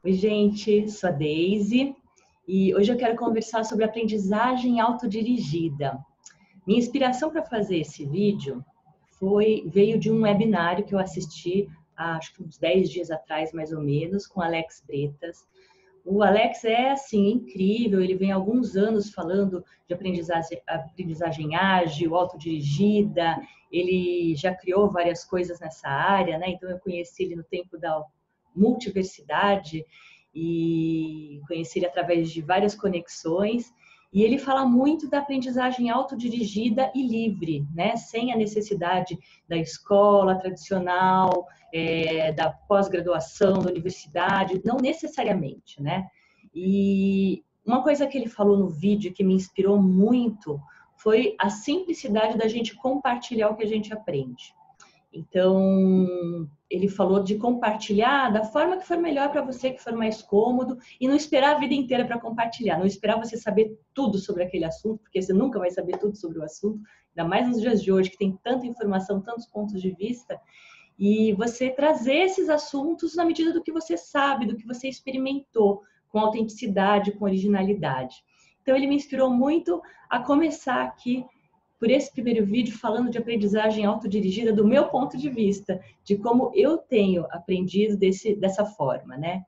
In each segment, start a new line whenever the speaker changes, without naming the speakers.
Oi, gente, sou a Deise e hoje eu quero conversar sobre aprendizagem autodirigida. Minha inspiração para fazer esse vídeo veio de um webinário que eu assisti há, acho que uns 10 dias atrás, mais ou menos, com Alex Bretas. O Alex é, assim, incrível, ele vem há alguns anos falando de aprendizagem ágil, autodirigida, ele já criou várias coisas nessa área, né? Então eu conheci ele no tempo da multiversidade e conheci ele através de várias conexões. E ele fala muito da aprendizagem autodirigida e livre, né? Sem a necessidade da escola tradicional, da pós-graduação, da universidade, não necessariamente, né? E uma coisa que ele falou no vídeo que me inspirou muito foi a simplicidade da gente compartilhar o que a gente aprende. Então, ele falou de compartilhar da forma que for melhor para você, que for mais cômodo, e não esperar a vida inteira para compartilhar, não esperar você saber tudo sobre aquele assunto, porque você nunca vai saber tudo sobre o assunto, ainda mais nos dias de hoje, que tem tanta informação, tantos pontos de vista, e você trazer esses assuntos na medida do que você sabe, do que você experimentou, com autenticidade, com originalidade. Então, ele me inspirou muito a começar aqui por esse primeiro vídeo falando de aprendizagem autodirigida do meu ponto de vista, de como eu tenho aprendido dessa forma, né?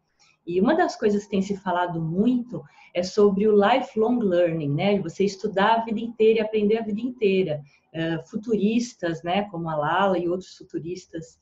E uma das coisas que tem se falado muito é sobre o lifelong learning, né? Você estudar a vida inteira e aprender a vida inteira. Futuristas, né? Como a Lala e outros futuristas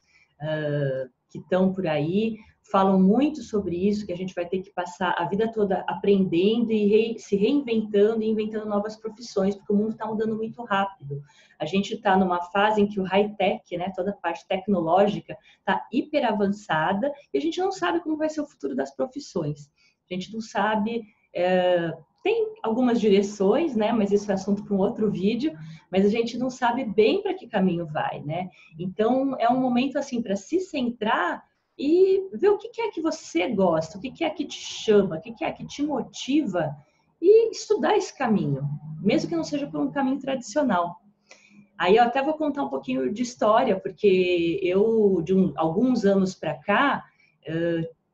que estão por aí falam muito sobre isso, que a gente vai ter que passar a vida toda aprendendo e se reinventando e inventando novas profissões, porque o mundo está mudando muito rápido. A gente está numa fase em que o high-tech, né, toda a parte tecnológica, está hiper avançada e a gente não sabe como vai ser o futuro das profissões. A gente não sabe... tem algumas direções, né, mas isso é assunto para um outro vídeo, mas a gente não sabe bem para que caminho vai, né? Então, é um momento, assim, para se centrar e ver o que é que você gosta, o que é que te chama, o que é que te motiva e estudar esse caminho, mesmo que não seja por um caminho tradicional. Aí eu até vou contar um pouquinho de história, porque eu, alguns anos para cá,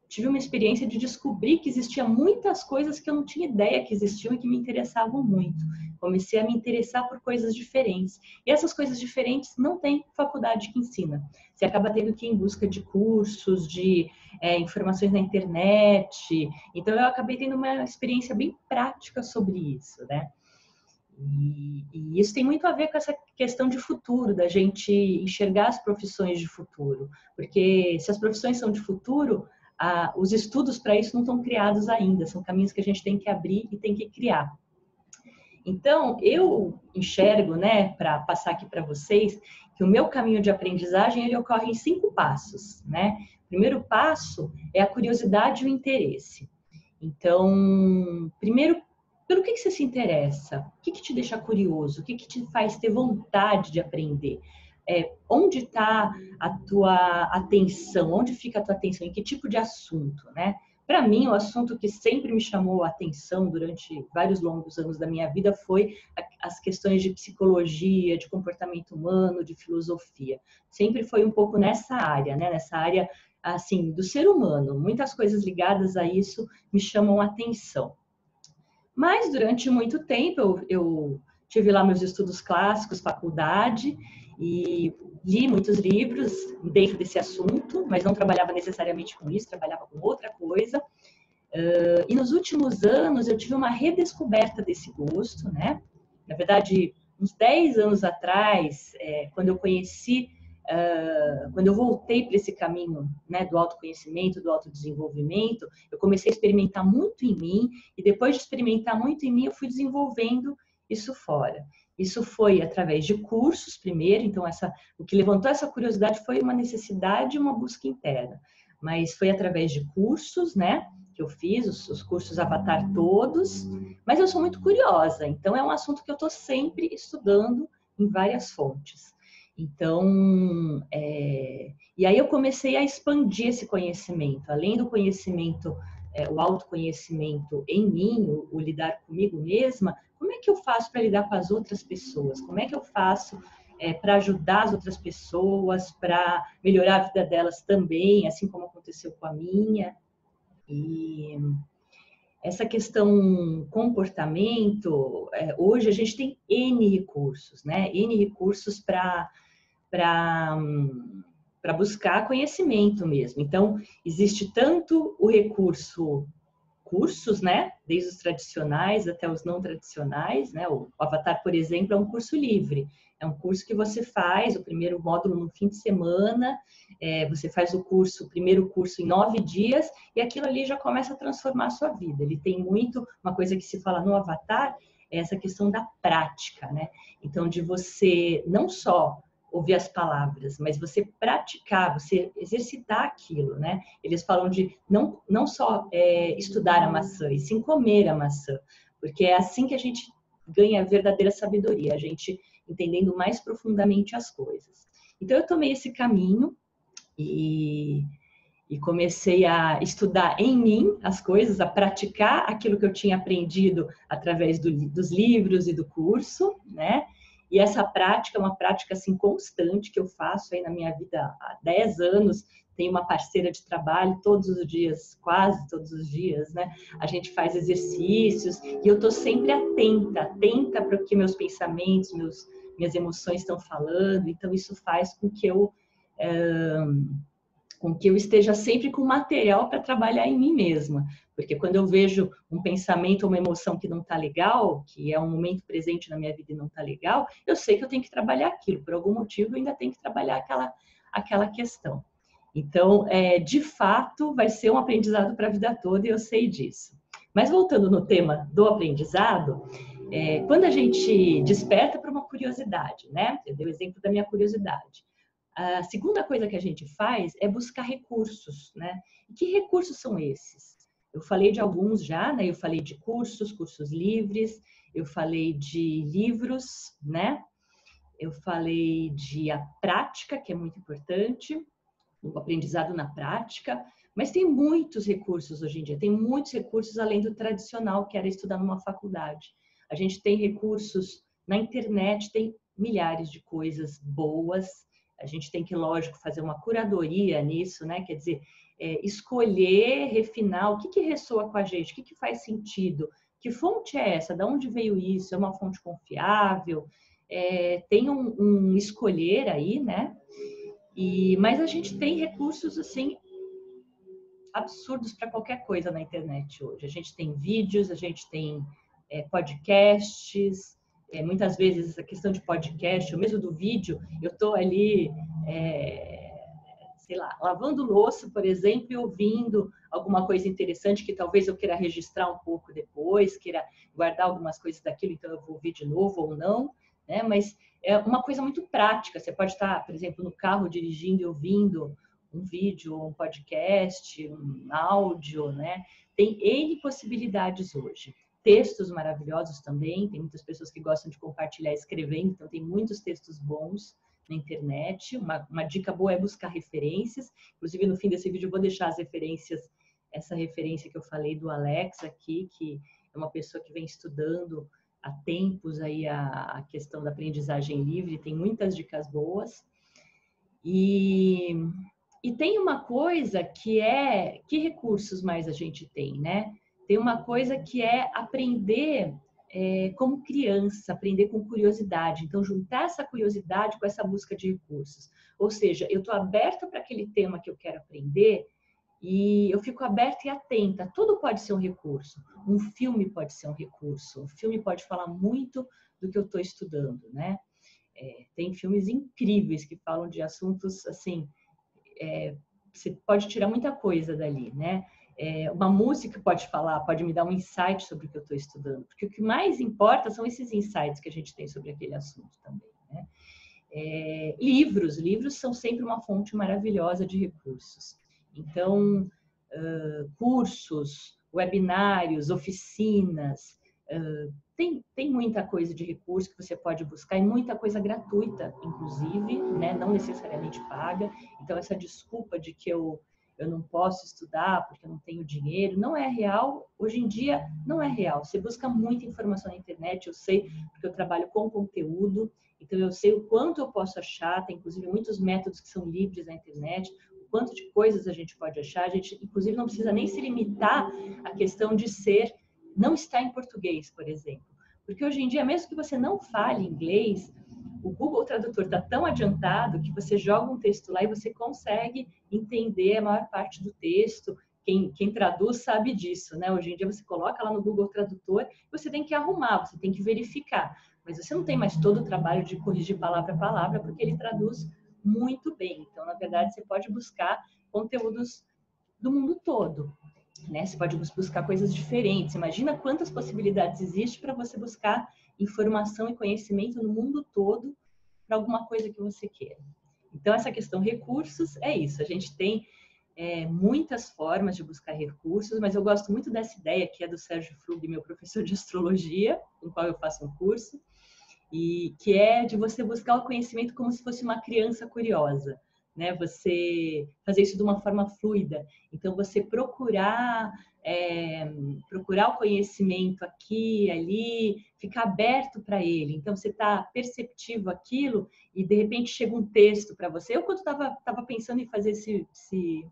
tive uma experiência de descobrir que existia muitas coisas que eu não tinha ideia que existiam e que me interessavam muito. Comecei a me interessar por coisas diferentes. E essas coisas diferentes não tem faculdade que ensina. Você acaba tendo que ir em busca de cursos, de informações na internet. Então, eu acabei tendo uma experiência bem prática sobre isso, né? E isso tem muito a ver com essa questão de futuro, da gente enxergar as profissões de futuro. Porque se as profissões são de futuro, os estudos para isso não estão criados ainda, são caminhos que a gente tem que abrir e tem que criar. Então, eu enxergo, né, para passar aqui para vocês, que o meu caminho de aprendizagem ele ocorre em 5 passos, né? O primeiro passo é a curiosidade e o interesse. Então, primeiro, pelo que você se interessa? O que te deixa curioso? O que te faz ter vontade de aprender? Onde está a tua atenção? Onde fica a tua atenção? Em que tipo de assunto, né? Para mim, o assunto que sempre me chamou a atenção durante vários longos anos da minha vida foi as questões de psicologia, de comportamento humano, de filosofia. Sempre foi um pouco nessa área, né? Nessa área, assim, do ser humano. Muitas coisas ligadas a isso me chamam a atenção. Mas, durante muito tempo, eu tive lá meus estudos clássicos, faculdade, e li muitos livros dentro desse assunto, mas não trabalhava necessariamente com isso, trabalhava com outra coisa. E nos últimos anos eu tive uma redescoberta desse gosto, né? Na verdade, uns 10 anos atrás, quando eu conheci, quando eu voltei para esse caminho, né, do autoconhecimento, do autodesenvolvimento, eu comecei a experimentar muito em mim, e depois de experimentar muito em mim, eu fui desenvolvendo isso fora. Isso foi através de cursos primeiro, então o que levantou essa curiosidade foi uma necessidade e uma busca interna. Mas foi através de cursos, né, que eu fiz, os cursos Avatar todos, mas eu sou muito curiosa, então é um assunto que eu estou sempre estudando em várias fontes. Então, e aí eu comecei a expandir esse conhecimento, além do conhecimento, o autoconhecimento em mim, o lidar comigo mesma, como é que eu faço para lidar com as outras pessoas? Como é que eu faço para ajudar as outras pessoas, para melhorar a vida delas também, assim como aconteceu com a minha? E essa questão comportamento, hoje a gente tem N recursos, né? N recursos para buscar conhecimento mesmo. Então, existe tanto o recurso cursos, né? Desde os tradicionais até os não tradicionais, né? O Avatar, por exemplo, é um curso livre. É um curso que você faz o primeiro módulo no fim de semana, você faz o primeiro curso em 9 dias, e aquilo ali já começa a transformar a sua vida. Ele tem muito, uma coisa que se fala no Avatar, é essa questão da prática, né? Então, de você não só ouvir as palavras, mas você praticar, você exercitar aquilo, né? Eles falam de não só estudar a maçã, e sim comer a maçã, porque é assim que a gente ganha a verdadeira sabedoria, a gente entendendo mais profundamente as coisas. Então, eu tomei esse caminho e comecei a estudar em mim as coisas, a praticar aquilo que eu tinha aprendido através dos livros e do curso, né? E essa prática é uma prática assim constante que eu faço aí na minha vida há 10 anos. Tenho uma parceira de trabalho todos os dias, quase todos os dias, né? A gente faz exercícios e eu estou sempre atenta para o que meus pensamentos, minhas emoções estão falando. Então isso faz com que eu esteja sempre com material para trabalhar em mim mesma. Porque quando eu vejo um pensamento ou uma emoção que não está legal, que é um momento presente na minha vida e não está legal, eu sei que eu tenho que trabalhar aquilo. Por algum motivo, eu ainda tenho que trabalhar aquela questão. Então, de fato, vai ser um aprendizado para a vida toda e eu sei disso. Mas voltando no tema do aprendizado, quando a gente desperta para uma curiosidade, né? Eu dei o exemplo da minha curiosidade. A segunda coisa que a gente faz é buscar recursos, né? E que recursos são esses? Eu falei de alguns já, né? Eu falei de cursos livres, eu falei de livros, né? Eu falei de a prática, que é muito importante, o aprendizado na prática, mas tem muitos recursos hoje em dia, tem muitos recursos além do tradicional, que era estudar numa faculdade. A gente tem recursos na internet, tem milhares de coisas boas. A gente tem que, lógico, fazer uma curadoria nisso, né? Quer dizer, escolher, refinar o que ressoa com a gente, o que faz sentido, que fonte é essa, de onde veio isso, é uma fonte confiável, tem um escolher aí, né? Mas a gente tem recursos, assim, absurdos para qualquer coisa na internet hoje. A gente tem vídeos, a gente tem podcasts. Muitas vezes a questão de podcast, ou mesmo do vídeo, eu estou ali, sei lá, lavando louça, por exemplo, e ouvindo alguma coisa interessante que talvez eu queira registrar um pouco depois, queira guardar algumas coisas daquilo, então eu vou ouvir de novo ou não, né? Mas é uma coisa muito prática. Você pode estar, por exemplo, no carro dirigindo e ouvindo um vídeo, um podcast, um áudio, né? Tem N possibilidades hoje. Textos maravilhosos também, tem muitas pessoas que gostam de compartilhar escrevendo, então tem muitos textos bons na internet. Uma dica boa é buscar referências. Inclusive, no fim desse vídeo, eu vou deixar as referências, essa referência que eu falei do Alex aqui, que é uma pessoa que vem estudando há tempos aí a questão da aprendizagem livre, tem muitas dicas boas. E tem uma coisa que que recursos mais a gente tem, né? Tem uma coisa que é aprender como criança, aprender com curiosidade. Então, juntar essa curiosidade com essa busca de recursos. Ou seja, eu estou aberta para aquele tema que eu quero aprender e eu fico aberta e atenta. Tudo pode ser um recurso. Um filme pode ser um recurso. Um filme pode falar muito do que eu estou estudando, né? Tem filmes incríveis que falam de assuntos assim. Você pode tirar muita coisa dali, né? Uma música pode falar, pode me dar um insight sobre o que eu estou estudando, porque o que mais importa são esses insights que a gente tem sobre aquele assunto também, né? Livros são sempre uma fonte maravilhosa de recursos. Então, cursos, webinários, oficinas, tem muita coisa de recurso que você pode buscar e muita coisa gratuita, inclusive, né? Não necessariamente paga. Então, essa desculpa de que eu não posso estudar porque eu não tenho dinheiro, não é real. Hoje em dia, não é real. Você busca muita informação na internet, eu sei, porque eu trabalho com conteúdo, então eu sei o quanto eu posso achar. Tem, inclusive, muitos métodos que são livres na internet. O quanto de coisas a gente pode achar. A gente, inclusive, não precisa nem se limitar à questão de não estar em português, por exemplo. Porque hoje em dia, mesmo que você não fale inglês, o Google Tradutor está tão adiantado que você joga um texto lá e você consegue entender a maior parte do texto. Quem traduz sabe disso, né? Hoje em dia você coloca lá no Google Tradutor, você tem que arrumar, você tem que verificar. Mas você não tem mais todo o trabalho de corrigir palavra a palavra, porque ele traduz muito bem. Então, na verdade, você pode buscar conteúdos do mundo todo, né? Você pode buscar coisas diferentes. Imagina quantas possibilidades existem para você buscar informação e conhecimento no mundo todo para alguma coisa que você queira. Então, essa questão recursos é isso. A gente tem muitas formas de buscar recursos, mas eu gosto muito dessa ideia que é do Sérgio Frug, meu professor de astrologia, com o qual eu faço um curso, e que é de você buscar o conhecimento como se fosse uma criança curiosa, né? Você fazer isso de uma forma fluida. Então, você procurar o conhecimento aqui, ali, ficar aberto para ele. Então, você está perceptivo aquilo e, de repente, chega um texto para você. Eu, quando estava pensando em fazer esse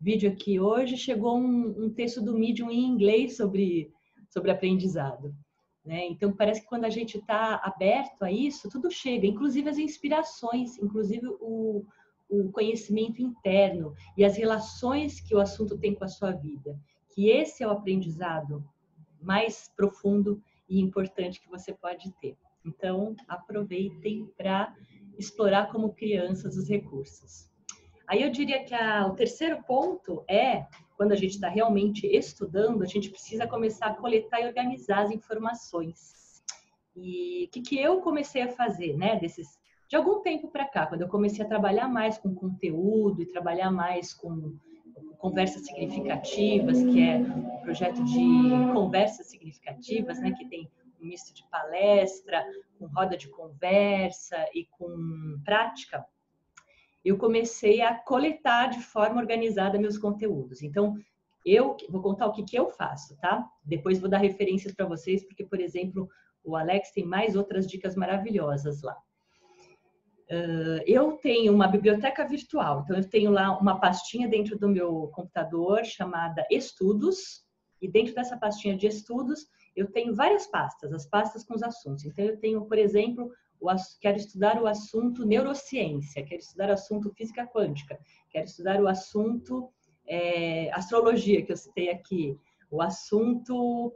vídeo aqui hoje, chegou um texto do Medium em inglês sobre aprendizado. Né? Então, parece que quando a gente está aberto a isso, tudo chega, inclusive as inspirações, inclusive o conhecimento interno e as relações que o assunto tem com a sua vida. Que esse é o aprendizado mais profundo e importante que você pode ter. Então, aproveitem para explorar como crianças os recursos. Aí eu diria que o terceiro ponto é, quando a gente está realmente estudando, a gente precisa começar a coletar e organizar as informações. E o que eu comecei a fazer, né, de algum tempo para cá, quando eu comecei a trabalhar mais com conteúdo e trabalhar mais com conversas significativas, que é um projeto de conversas significativas, né, que tem um misto de palestra, com roda de conversa e com prática, eu comecei a coletar de forma organizada meus conteúdos. Então, eu vou contar o que eu faço, tá? Depois vou dar referências para vocês, porque, por exemplo, o Alex tem mais outras dicas maravilhosas lá. Eu tenho uma biblioteca virtual, então eu tenho lá uma pastinha dentro do meu computador chamada Estudos, e dentro dessa pastinha de estudos eu tenho várias pastas, as pastas com os assuntos. Então eu tenho, por exemplo, quero estudar o assunto neurociência, quero estudar o assunto física quântica, quero estudar o assunto astrologia, que eu citei aqui, o assunto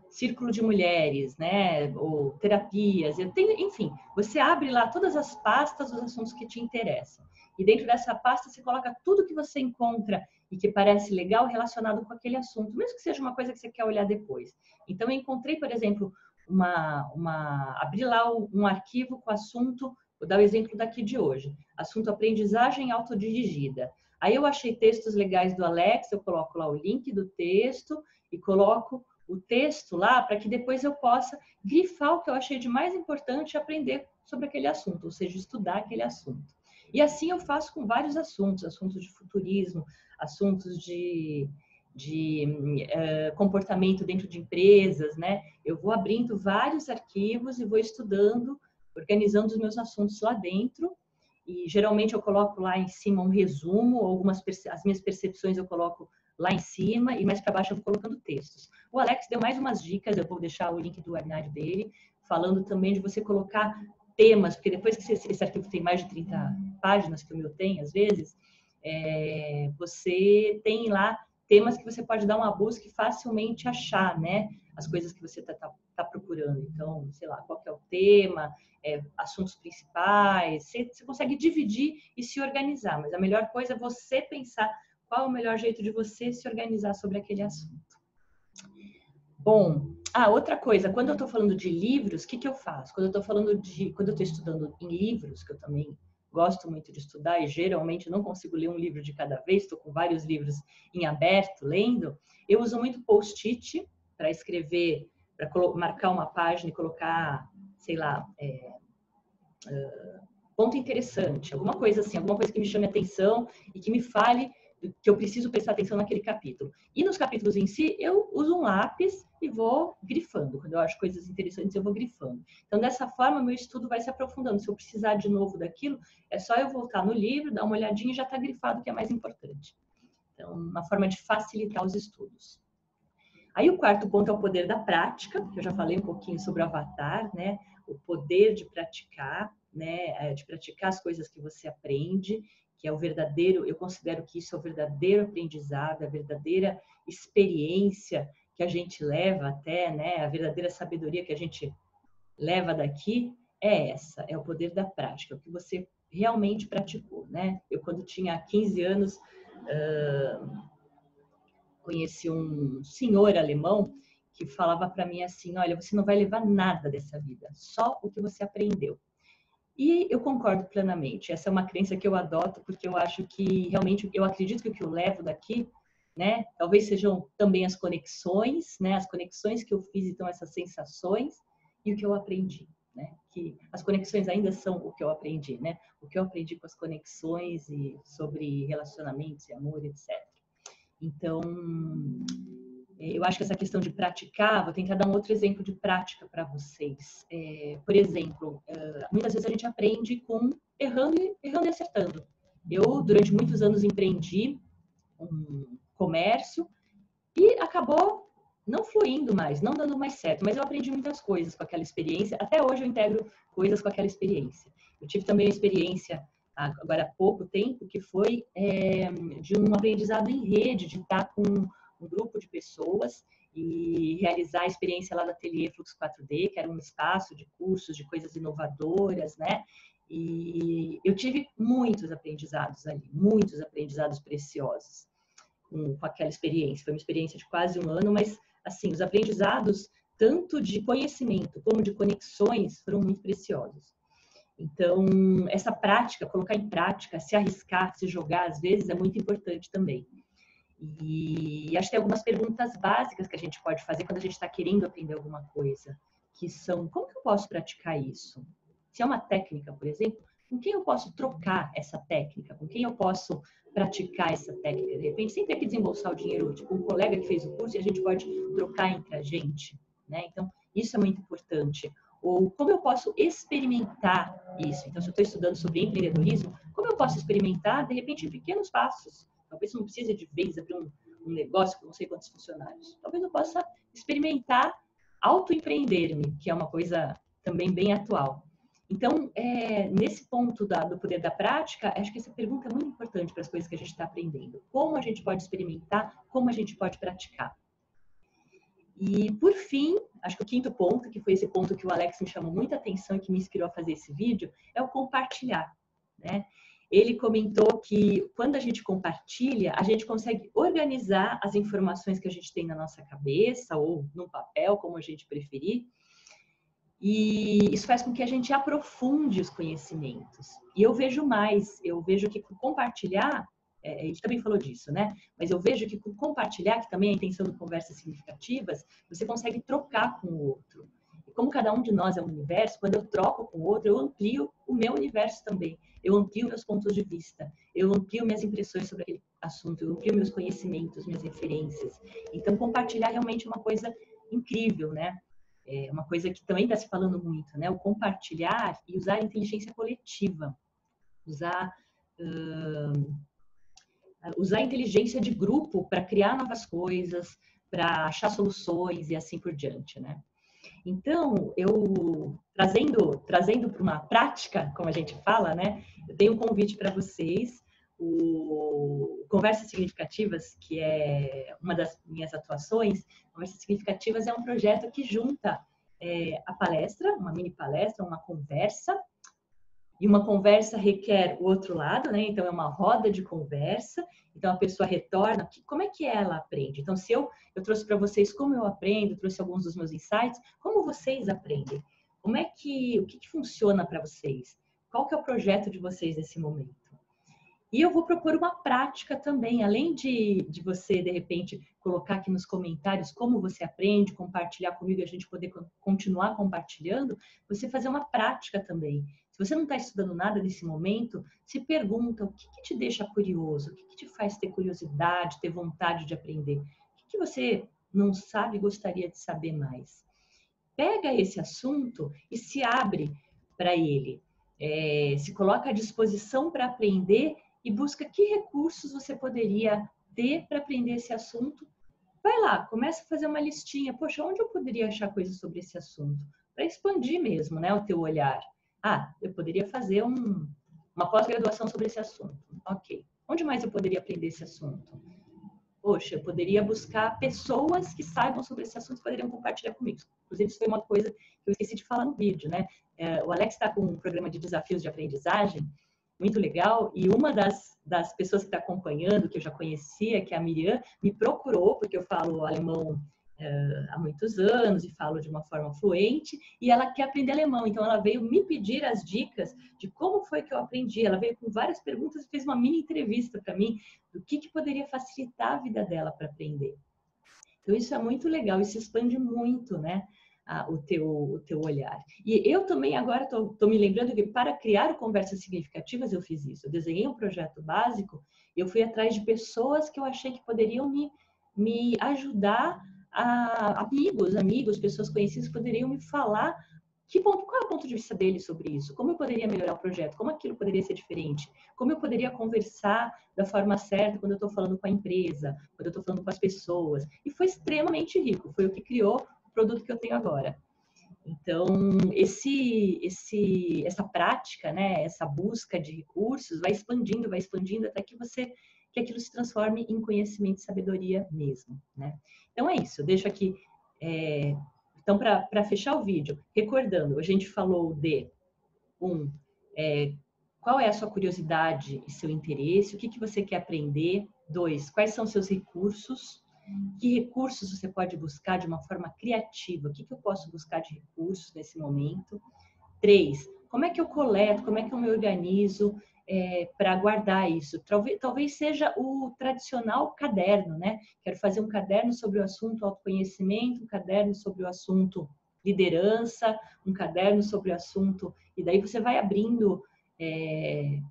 círculo de mulheres, né, ou terapias. Eu tenho, enfim, você abre lá todas as pastas dos assuntos que te interessam. E dentro dessa pasta você coloca tudo que você encontra e que parece legal relacionado com aquele assunto, mesmo que seja uma coisa que você quer olhar depois. Então, eu encontrei, por exemplo, abri lá um arquivo com o assunto, vou dar o exemplo daqui de hoje, assunto aprendizagem autodirigida. Aí eu achei textos legais do Alex, eu coloco lá o link do texto e coloco o texto lá para que depois eu possa grifar o que eu achei de mais importante e aprender sobre aquele assunto, ou seja, estudar aquele assunto. E assim eu faço com vários assuntos, assuntos de futurismo, assuntos de comportamento dentro de empresas, né? Eu vou abrindo vários arquivos e vou estudando, organizando os meus assuntos lá dentro. E geralmente eu coloco lá em cima um resumo, as minhas percepções eu coloco lá em cima e mais para baixo eu vou colocando textos. O Alex deu mais umas dicas, eu vou deixar o link do webinar dele, falando também de você colocar temas, porque depois que esse arquivo tem mais de 30 páginas, que o meu tem às vezes, você tem lá temas que você pode dar uma busca e facilmente achar, né? As coisas que você tá procurando. Então, sei lá, qual que é o tema, assuntos principais, você consegue dividir e se organizar, mas a melhor coisa é você pensar qual é o melhor jeito de você se organizar sobre aquele assunto. Bom, outra coisa, quando eu estou falando de livros, o que eu faço? Quando eu estou estudando em livros, que eu também gosto muito de estudar e geralmente não consigo ler um livro de cada vez, estou com vários livros em aberto, lendo, eu uso muito post-it para escrever, para marcar uma página e colocar, sei lá, ponto interessante, alguma coisa assim, alguma coisa que me chame a atenção e que me fale que eu preciso prestar atenção naquele capítulo. E nos capítulos em si, eu uso um lápis e vou grifando. Quando eu acho coisas interessantes, eu vou grifando. Então, dessa forma, meu estudo vai se aprofundando. Se eu precisar de novo daquilo, é só eu voltar no livro, dar uma olhadinha e já está grifado, que é mais importante. Então, uma forma de facilitar os estudos. Aí o quarto ponto é o poder da prática, que eu já falei um pouquinho sobre o Avatar, né? O poder de praticar, né? De praticar as coisas que você aprende, que é o verdadeiro, eu considero que isso é o verdadeiro aprendizado, a verdadeira experiência que a gente leva até, né? A verdadeira sabedoria que a gente leva daqui é essa, é o poder da prática, o que você realmente praticou, né? Eu, quando tinha 15 anos, conheci um senhor alemão que falava para mim assim, olha, você não vai levar nada dessa vida, só o que você aprendeu. E eu concordo plenamente. Essa é uma crença que eu adoto porque eu acho que realmente, eu acredito que o que eu levo daqui, né, talvez sejam também as conexões, né, as conexões que eu fiz, então essas sensações e o que eu aprendi, né, que as conexões ainda são o que eu aprendi, né, o que eu aprendi com as conexões e sobre relacionamentos e amor, etc. Então, eu acho que essa questão de praticar, vou tentar dar um outro exemplo de prática para vocês. Por exemplo, muitas vezes a gente aprende com errando e acertando. Eu, durante muitos anos, empreendi um comércio e acabou não fluindo mais, não dando mais certo, mas eu aprendi muitas coisas com aquela experiência. Até hoje eu integro coisas com aquela experiência. Eu tive também uma experiência, agora há pouco tempo, que foi de um aprendizado em rede, de estar com um grupo de pessoas e realizar a experiência lá do Ateliê Fluxo 4D, que era um espaço de cursos, de coisas inovadoras, né? E eu tive muitos aprendizados ali, muitos aprendizados preciosos com aquela experiência. Foi uma experiência de quase um ano, mas, assim, os aprendizados, tanto de conhecimento como de conexões, foram muito preciosos. Então, essa prática, colocar em prática, se arriscar, se jogar, às vezes, é muito importante também. E acho que tem algumas perguntas básicas que a gente pode fazer quando a gente está querendo aprender alguma coisa, que são, como que eu posso praticar isso? Se é uma técnica, por exemplo, com quem eu posso trocar essa técnica? Com quem eu posso praticar essa técnica? De repente, sem ter que desembolsar o dinheiro, tipo um colega que fez o curso e a gente pode trocar entre a gente, né? Então, isso é muito importante. Ou como eu posso experimentar isso? Então, se eu estou estudando sobre empreendedorismo, como eu posso experimentar, de repente, em pequenos passos? Talvez não precise de vez abrir um negócio com não sei quantos funcionários. Talvez eu possa experimentar autoempreender-me, que é uma coisa também bem atual. Então, nesse ponto do poder da prática, acho que essa pergunta é muito importante para as coisas que a gente está aprendendo. Como a gente pode experimentar, como a gente pode praticar. E, por fim, acho que o quinto ponto, que foi esse ponto que o Alex me chamou muita atenção e que me inspirou a fazer esse vídeo, é o compartilhar, né? Ele comentou que quando a gente compartilha, a gente consegue organizar as informações que a gente tem na nossa cabeça ou no papel, como a gente preferir, e isso faz com que a gente aprofunde os conhecimentos. E eu vejo mais, eu vejo que com compartilhar, a gente também falou disso, né? Mas eu vejo que com compartilhar, que também é a intenção do Conversas Significativas, você consegue trocar com o outro. E como cada um de nós é um universo, quando eu troco com o outro, eu amplio o meu universo também. Eu amplio meus pontos de vista, eu amplio minhas impressões sobre aquele assunto, eu amplio meus conhecimentos, minhas referências. Então, compartilhar realmente é uma coisa incrível, né? É uma coisa que também está se falando muito, né? O compartilhar e usar a inteligência coletiva, usar a inteligência de grupo para criar novas coisas, para achar soluções e assim por diante, né? Então, eu trazendo para uma prática, como a gente fala, né? Eu tenho um convite para vocês, o Conversas Significativas, que é uma das minhas atuações. Conversas Significativas é um projeto que junta a palestra, uma mini palestra, uma conversa, e uma conversa requer o outro lado, né? Então, é uma roda de conversa. Então, a pessoa retorna, como é que ela aprende? Então, se eu trouxe para vocês como eu aprendo, trouxe alguns dos meus insights, como vocês aprendem? O que funciona para vocês? Qual que é o projeto de vocês nesse momento? E eu vou propor uma prática também, além de você, de repente, colocar aqui nos comentários como você aprende, compartilhar comigo e a gente poder continuar compartilhando, você fazer uma prática também. Se você não está estudando nada nesse momento, se pergunta o que te deixa curioso, o que te faz ter curiosidade, ter vontade de aprender, o que você não sabe e gostaria de saber mais. Pega esse assunto e se abre para ele, se coloca à disposição para aprender e busca que recursos você poderia ter para aprender esse assunto. Vai lá, começa a fazer uma listinha. Poxa, onde eu poderia achar coisas sobre esse assunto? Para expandir mesmo, né, o teu olhar. Ah, eu poderia fazer uma pós-graduação sobre esse assunto. Ok. Onde mais eu poderia aprender esse assunto? Poxa, eu poderia buscar pessoas que saibam sobre esse assunto e poderiam compartilhar comigo. Inclusive, isso foi uma coisa que eu esqueci de falar no vídeo, né? O Alex está com um programa de desafios de aprendizagem muito legal, e uma das pessoas que está acompanhando, que eu já conhecia, que é a Miriam, me procurou, porque eu falo alemão há muitos anos e falo de uma forma fluente, e ela quer aprender alemão, então ela veio me pedir as dicas de como foi que eu aprendi. Ela veio com várias perguntas e fez uma mini entrevista para mim do que poderia facilitar a vida dela para aprender. Então isso é muito legal, isso expande muito, né, o teu olhar. E eu também agora estou me lembrando que para criar conversas significativas eu fiz isso. Eu desenhei um projeto básico, eu fui atrás de pessoas que eu achei que poderiam me ajudar, amigos, pessoas conhecidas que poderiam me falar qual é o ponto de vista deles sobre isso, como eu poderia melhorar o projeto, como aquilo poderia ser diferente, como eu poderia conversar da forma certa quando eu estou falando com a empresa, quando eu estou falando com as pessoas. E foi extremamente rico, foi o que criou o produto que eu tenho agora. Então, essa prática, né, essa busca de recursos vai expandindo até que aquilo se transforme em conhecimento e sabedoria mesmo, né? Então é isso, eu deixo aqui. Então, para fechar o vídeo, recordando, a gente falou de qual é a sua curiosidade e seu interesse, o que você quer aprender. 2, quais são seus recursos? Que recursos você pode buscar de uma forma criativa? O que eu posso buscar de recursos nesse momento? 3, como é que eu coleto, como é que eu me organizo para guardar isso? Talvez seja o tradicional caderno, né? Quero fazer um caderno sobre o assunto autoconhecimento, um caderno sobre o assunto liderança, um caderno sobre o assunto... E daí você vai abrindo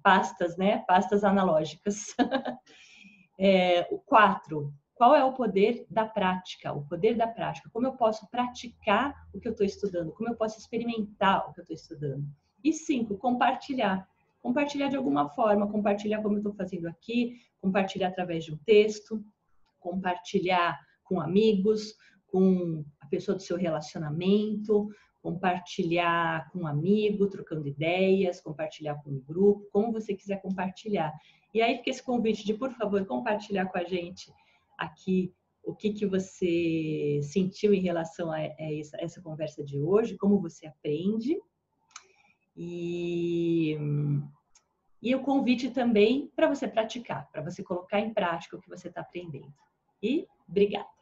pastas, né? Pastas analógicas. 4, qual é o poder da prática? O poder da prática. Como eu posso praticar o que eu estou estudando? Como eu posso experimentar o que eu estou estudando? E 5, compartilhar. Compartilhar de alguma forma, compartilhar como eu estou fazendo aqui, compartilhar através de um texto, compartilhar com amigos, com a pessoa do seu relacionamento, compartilhar com um amigo, trocando ideias, compartilhar com um grupo, como você quiser compartilhar. E aí fica esse convite de, por favor, compartilhar com a gente aqui o que você sentiu em relação a essa conversa de hoje, como você aprende. E o convite também para você praticar, para você colocar em prática o que você está aprendendo. E obrigada!